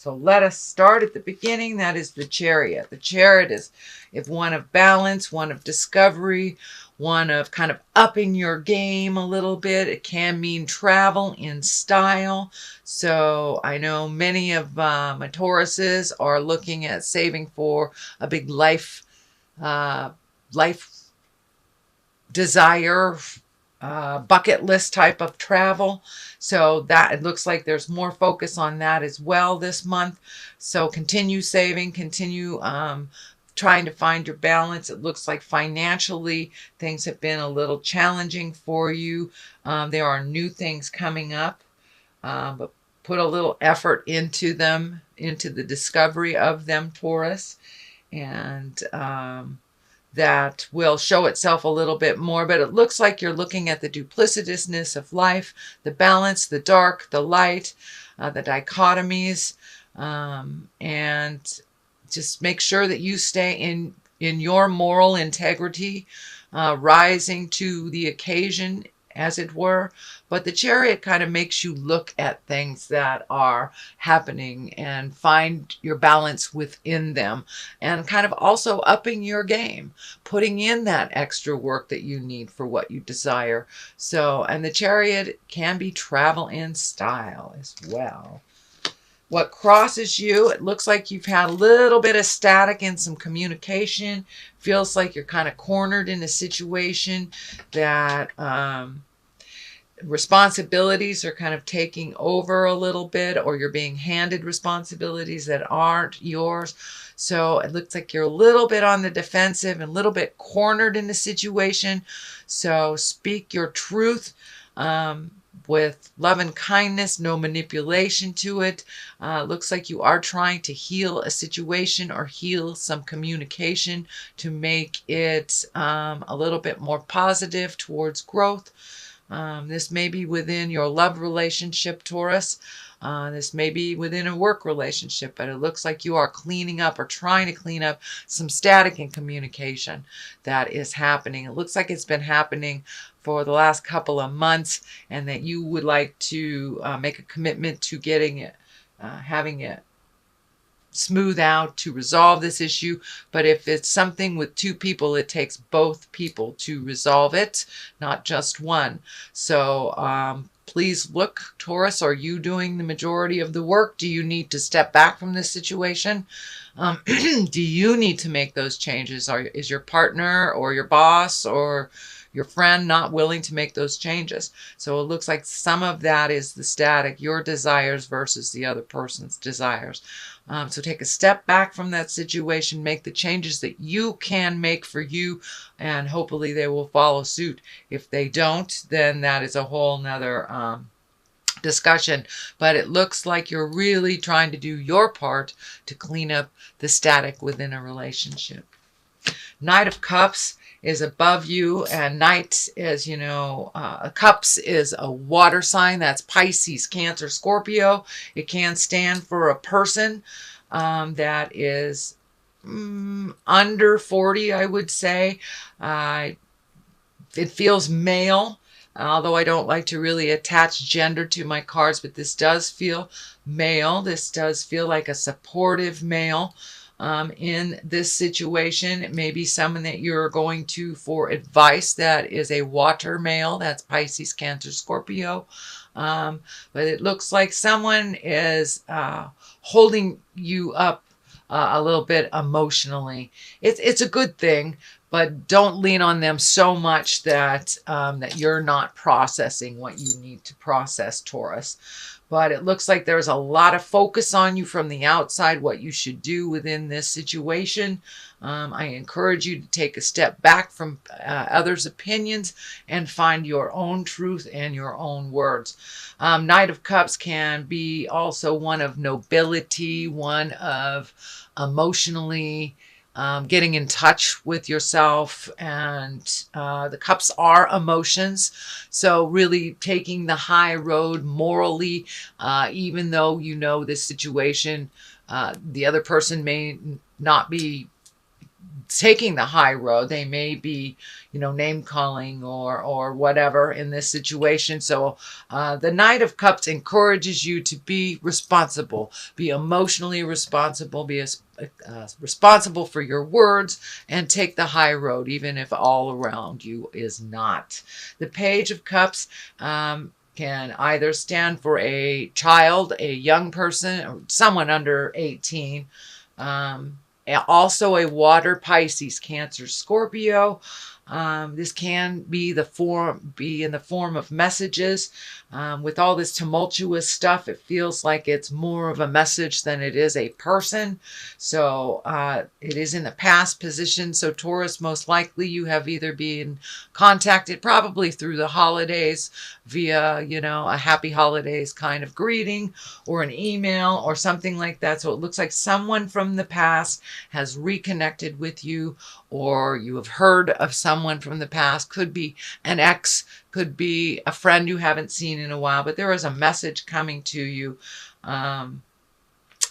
So let us start at the beginning. That is the Chariot. The Chariot is one of balance, one of discovery, one of kind of upping your game a little bit. It can mean travel in style. So I know many of my Tauruses are looking at saving for a big life desire, bucket list type of travel. So that it looks like there's more focus on that as well this month. So continue saving, continue trying to find your balance. It looks like financially things have been a little challenging for you. There are new things coming up, but put a little effort into them, into the discovery of them, Taurus. And that will show itself a little bit more, but it looks like you're looking at the duplicitousness of life, the balance, the dark, the light, the dichotomies, and just make sure that you stay in your moral integrity, rising to the occasion, as it were. But the Chariot kind of makes you look at things that are happening and find your balance within them, and kind of also upping your game, putting in that extra work that you need for what you desire. So, and the Chariot can be travel in style as well. What crosses you, it looks like you've had a little bit of static in some communication. Feels like you're kind of cornered in a situation that responsibilities are kind of taking over a little bit, or you're being handed responsibilities that aren't yours. So it looks like you're a little bit on the defensive and a little bit cornered in the situation. So speak your truth with love and kindness, no manipulation to it. Looks like you are trying to heal a situation or heal some communication to make it a little bit more positive towards growth. This may be within your love relationship, Taurus. This may be within a work relationship, but it looks like you are cleaning up or trying to clean up some static in communication that is happening. It looks like it's been happening for the last couple of months, and that you would like to make a commitment to getting it, having it smooth out to resolve this issue. But if it's something with two people, it takes both people to resolve it, not just one. So please look, Taurus, are you doing the majority of the work? Do you need to step back from this situation? Do you need to make those changes? Is your partner or your boss or your friend not willing to make those changes? So it looks like some of that is the static, your desires versus the other person's desires. So take a step back from that situation, make the changes that you can make for you, and hopefully they will follow suit. If they don't, then that is a whole nother discussion. But it looks like you're really trying to do your part to clean up the static within a relationship. Knight of Cups is above you, and Knight is, Cups is a water sign. That's Pisces, Cancer, Scorpio. It can stand for a person that is under 40, I would say. It feels male, although I don't like to really attach gender to my cards, but this does feel male. This does feel like a supportive male. In this situation, it may be someone that you're going to for advice that is a water male. That's Pisces, Cancer, Scorpio. But it looks like someone is holding you up a little bit emotionally. It's a good thing, but don't lean on them so much that that you're not processing what you need to process, Taurus. But it looks like there's a lot of focus on you from the outside, what you should do within this situation. I encourage you to take a step back from others' opinions and find your own truth and your own words. Knight of Cups can be also one of nobility, one of emotionally getting in touch with yourself, and the cups are emotions. So really taking the high road morally, even though you know this situation, the other person may not be taking the high road. They may be, name calling or whatever in this situation. So the Knight of Cups encourages you to be responsible, be emotionally responsible, be responsible for your words, and take the high road, even if all around you is not. The Page of Cups can either stand for a child, a young person, or someone under 18. Also a water, Pisces, Cancer, Scorpio. This can be in the form of messages. With all this tumultuous stuff, it feels like it's more of a message than it is a person. So it is in the past position. So Taurus, most likely you have either been contacted probably through the holidays via, a happy holidays kind of greeting or an email or something like that. So it looks like someone from the past has reconnected with you, or you have heard of someone from the past. Could be an ex, could be a friend you haven't seen in a while, but there is a message coming to you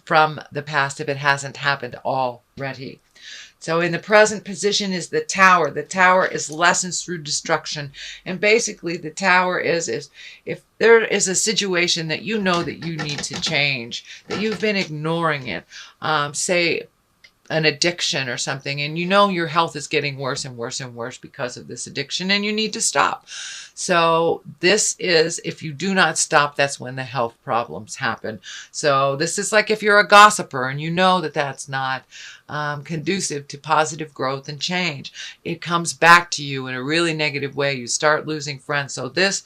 from the past if it hasn't happened already. So in the present position is the Tower. The Tower is lessons through destruction. And basically the Tower is if there is a situation that you know that you need to change, that you've been ignoring it, say an addiction or something, and your health is getting worse and worse and worse because of this addiction, and you need to stop. So this is, if you do not stop, that's when the health problems happen. So this is like if you're a gossiper and you know that that's not conducive to positive growth and change. It comes back to you in a really negative way. You start losing friends. So this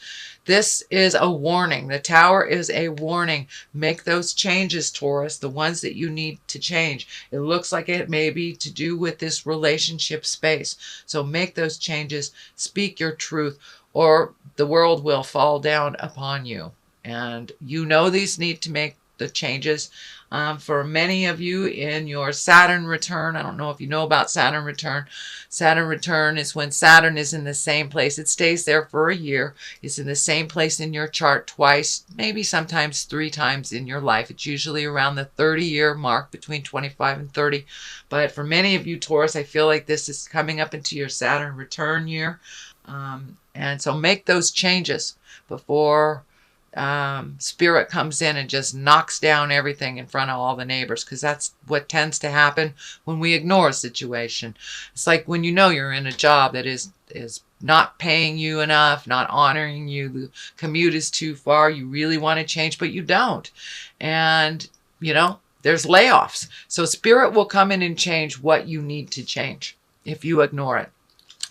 is a warning. The Tower is a warning. Make those changes, Taurus, the ones that you need to change. It looks like it may be to do with this relationship space. So make those changes. Speak your truth, or the world will fall down upon you. And these need to make the changes. For many of you in your Saturn return, I don't know if you know about Saturn return. Saturn return is when Saturn is in the same place. It stays there for a year. It's in the same place in your chart twice, maybe sometimes 3 times in your life. It's usually around the 30-year mark, between 25 and 30. But for many of you, Taurus, I feel like this is coming up into your Saturn return year. And so make those changes before Spirit comes in and just knocks down everything in front of all the neighbors, because that's what tends to happen when we ignore a situation. It's like when you're in a job that is not paying you enough, not honoring you, the commute is too far, you really want to change, but you don't. And, there's layoffs. So Spirit will come in and change what you need to change if you ignore it.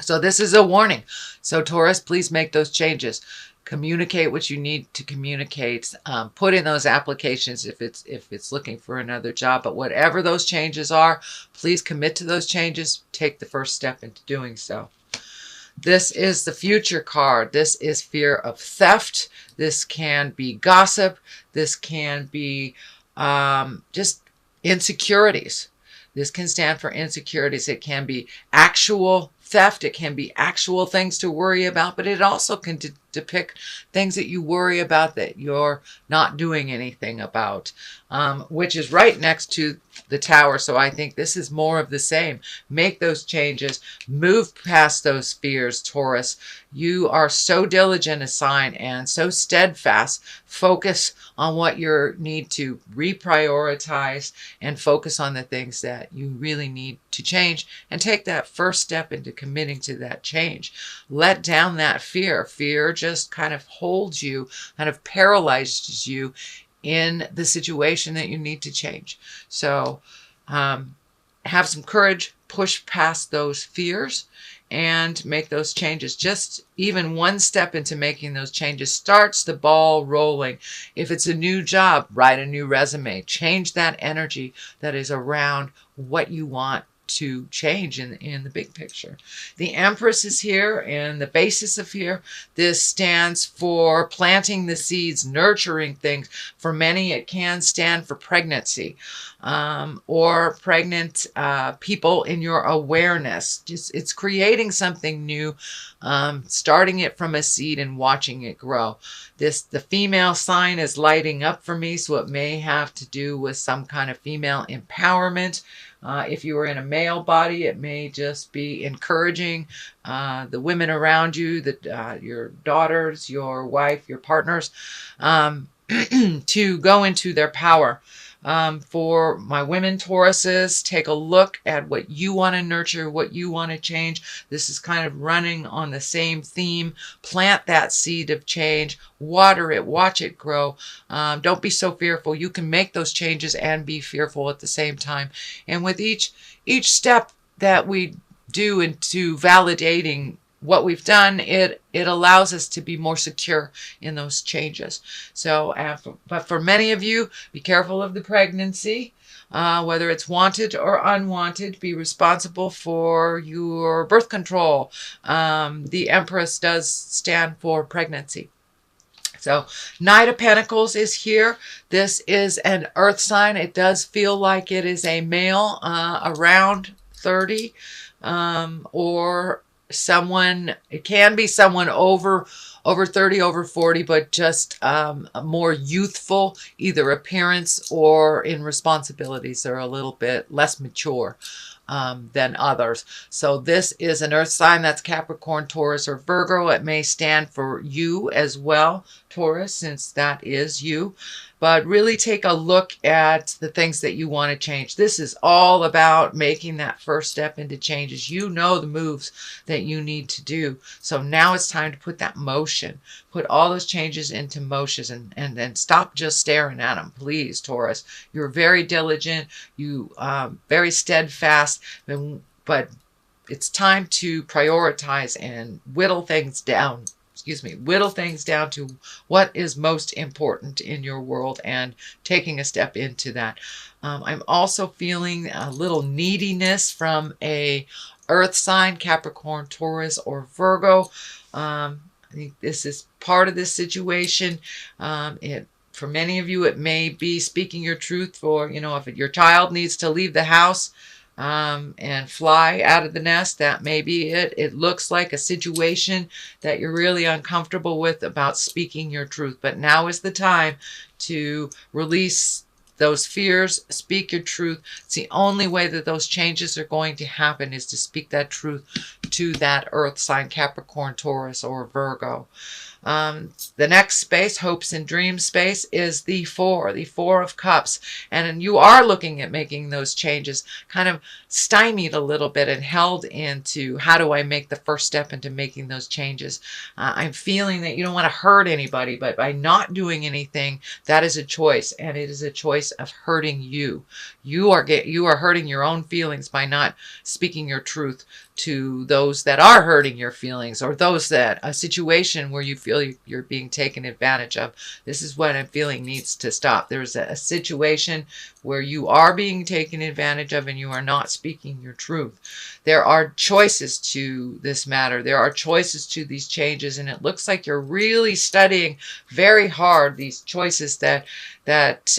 So this is a warning. So Taurus, please make those changes. Communicate what you need to communicate. Put in those applications if it's looking for another job. But whatever those changes are, please commit to those changes. Take the first step into doing so. This is the Future card. This is fear of theft. This can be gossip. This can be just insecurities. This can stand for insecurities. It can be actual theft. It can be actual things to worry about, but it also can depict things that you worry about that you're not doing anything about, which is right next to the Tower. So I think this is more of the same. Make those changes. Move past those fears, Taurus. You are so diligent a sign and so steadfast. Focus on what you need to reprioritize and focus on the things that you really need to change, and take that first step into committing to that change. Let down that fear. Fear just kind of holds you, kind of paralyzes you in the situation that you need to change. So have some courage, push past those fears, and make those changes. Just even one step into making those changes starts the ball rolling. If it's a new job, write a new resume. Change that energy that is around what you want to change in the big picture. The Empress is here, and the basis of here, this stands for planting the seeds, nurturing things. For many, it can stand for pregnancy, or pregnant people in your awareness. It's creating something new, starting it from a seed and watching it grow. The female sign is lighting up for me, so it may have to do with some kind of female empowerment. If you were in a male body, it may just be encouraging the women around you, your daughters, your wife, your partners, to go into their power. For my women Tauruses, take a look at what you want to nurture, what you want to change. This is kind of running on the same theme. Plant that seed of change, water it, watch it grow. Don't be so fearful. You can make those changes and be fearful at the same time. And with each step that we do into validating what we've done, it allows us to be more secure in those changes. So, but for many of you, be careful of the pregnancy, whether it's wanted or unwanted. Be responsible for your birth control. The Empress does stand for pregnancy. So Knight of Pentacles is here. This is an earth sign. It does feel like it is a male around 30, or someone, it can be someone over 30, over 40, but just more youthful, either appearance or in responsibilities. They're a little bit less mature than others. So this is an earth sign. That's Capricorn, Taurus, or Virgo. It may stand for you as well, Taurus, since that is you. But really take a look at the things that you want to change. This is all about making that first step into changes. You know the moves that you need to do. So now it's time to put that motion. Put all those changes into motion and then stop just staring at them. Please, Taurus. You're very diligent. You very steadfast. But it's time to prioritize and whittle things down. Whittle things down to what is most important in your world and taking a step into that. I'm also feeling a little neediness from a earth sign, Capricorn, Taurus, or Virgo. I think this is part of this situation. For many of you, it may be speaking your truth. For, if your child needs to leave the house and fly out of the nest, that may be it. It looks like a situation that you're really uncomfortable with about speaking your truth. But now is the time to release those fears, speak your truth. It's the only way that those changes are going to happen, is to speak that truth to that earth sign, Capricorn, Taurus, or Virgo. The next space, hopes and dreams space, is the Four of Cups. And you are looking at making those changes, kind of stymied a little bit and held into, how do I make the first step into making those changes? I'm feeling that you don't want to hurt anybody, but by not doing anything, that is a choice, and it is a choice of hurting you. You are hurting your own feelings by not speaking your truth to those that are hurting your feelings, or those that a situation where you feel you're being taken advantage of. This is what I'm feeling needs to stop. There's a situation where you are being taken advantage of and you are not speaking your truth. There are choices to this matter. There are choices to these changes, and it looks like you're really studying very hard these choices that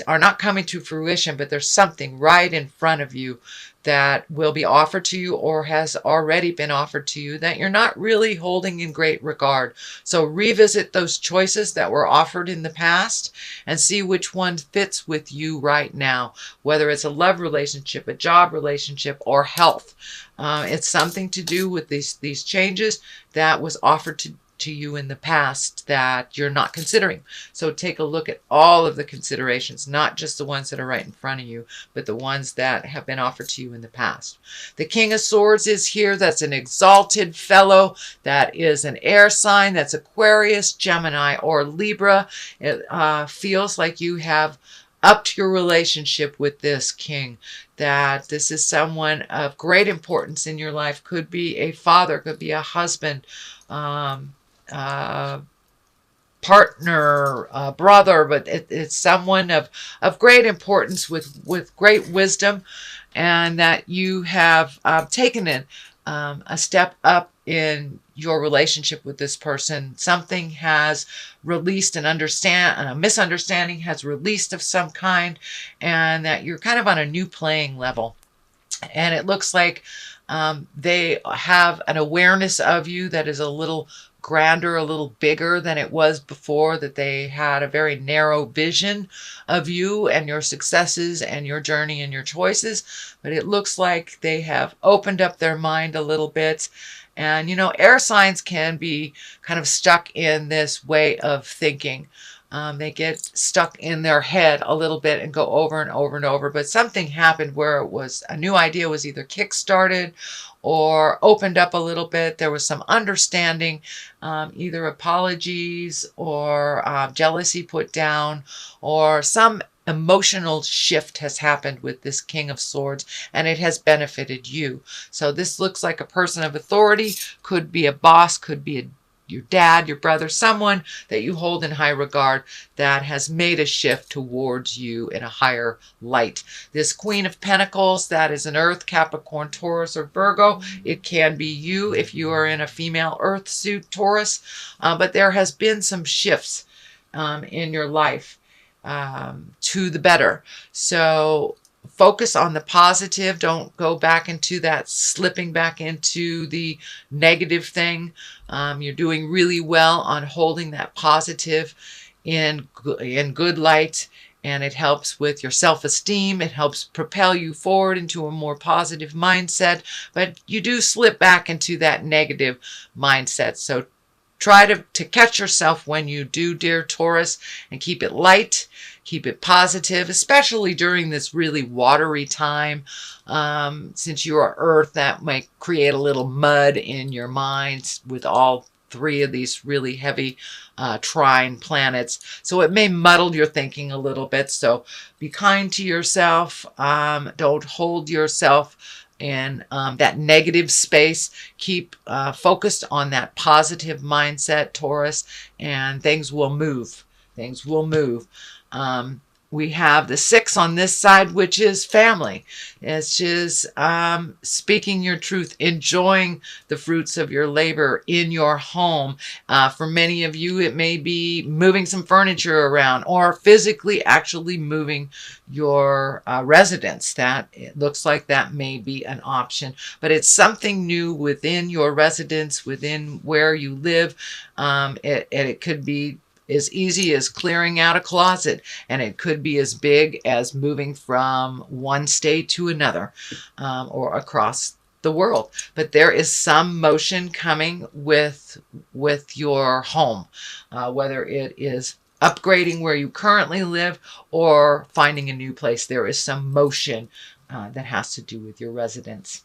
are not coming to fruition, but there's something right in front of you that will be offered to you, or has already been offered to you, that you're not really holding in great regard. So revisit those choices that were offered in the past and see which one fits with you right now, whether it's a love relationship, a job relationship, or health. It's something to do with these changes that was offered to you in the past that you're not considering. So take a look at all of the considerations, not just the ones that are right in front of you, but the ones that have been offered to you in the past. The King of Swords is here. That's an exalted fellow. That is an air sign. That's Aquarius, Gemini, or Libra. It feels like you have upped your relationship with this king, that this is someone of great importance in your life. Could be a father, could be a husband, partner, brother, but it's someone of great importance with great wisdom, and that you have taken a step up in your relationship with this person. Something has released, a misunderstanding has released of some kind, and that you're kind of on a new playing level. And it looks like they have an awareness of you that is a little grander, a little bigger than it was before, that they had a very narrow vision of you and your successes and your journey and your choices. But it looks like they have opened up their mind a little bit. And, air signs can be kind of stuck in this way of thinking. They get stuck in their head a little bit and go over and over and over. But something happened where it was a new idea was either kick-started or opened up a little bit. There was some understanding, either apologies or jealousy put down, or some emotional shift has happened with this King of Swords, and it has benefited you. So this looks like a person of authority, could be a boss, could be your dad, your brother, someone that you hold in high regard that has made a shift towards you in a higher light. This Queen of Pentacles, that is an Earth, Capricorn, Taurus, or Virgo. It can be you if you are in a female Earth suit, Taurus. But there has been some shifts in your life to the better. So focus on the positive. Don't go back into that, slipping back into the negative thing. You're doing really well on holding that positive in good light, and it helps with your self-esteem. It helps propel you forward into a more positive mindset, but you do slip back into that negative mindset. So try to catch yourself when you do, dear Taurus, and keep it light, keep it positive, especially during this really watery time. Since you are Earth, that might create a little mud in your mind with all three of these really heavy trine planets. So it may muddle your thinking a little bit. So be kind to yourself. Don't hold yourself in that negative space. Keep focused on that positive mindset, Taurus, and things will move. Things will move. We have the 6 on this side, which is family. It's just speaking your truth, enjoying the fruits of your labor in your home. For many of you, it may be moving some furniture around or physically actually moving your residence. That it looks like that may be an option, but it's something new within your residence, within where you live. It could be as easy as clearing out a closet, and it could be as big as moving from one state to another, or across the world. But there is some motion coming with your home, whether it is upgrading where you currently live or finding a new place. There is some motion that has to do with your residence.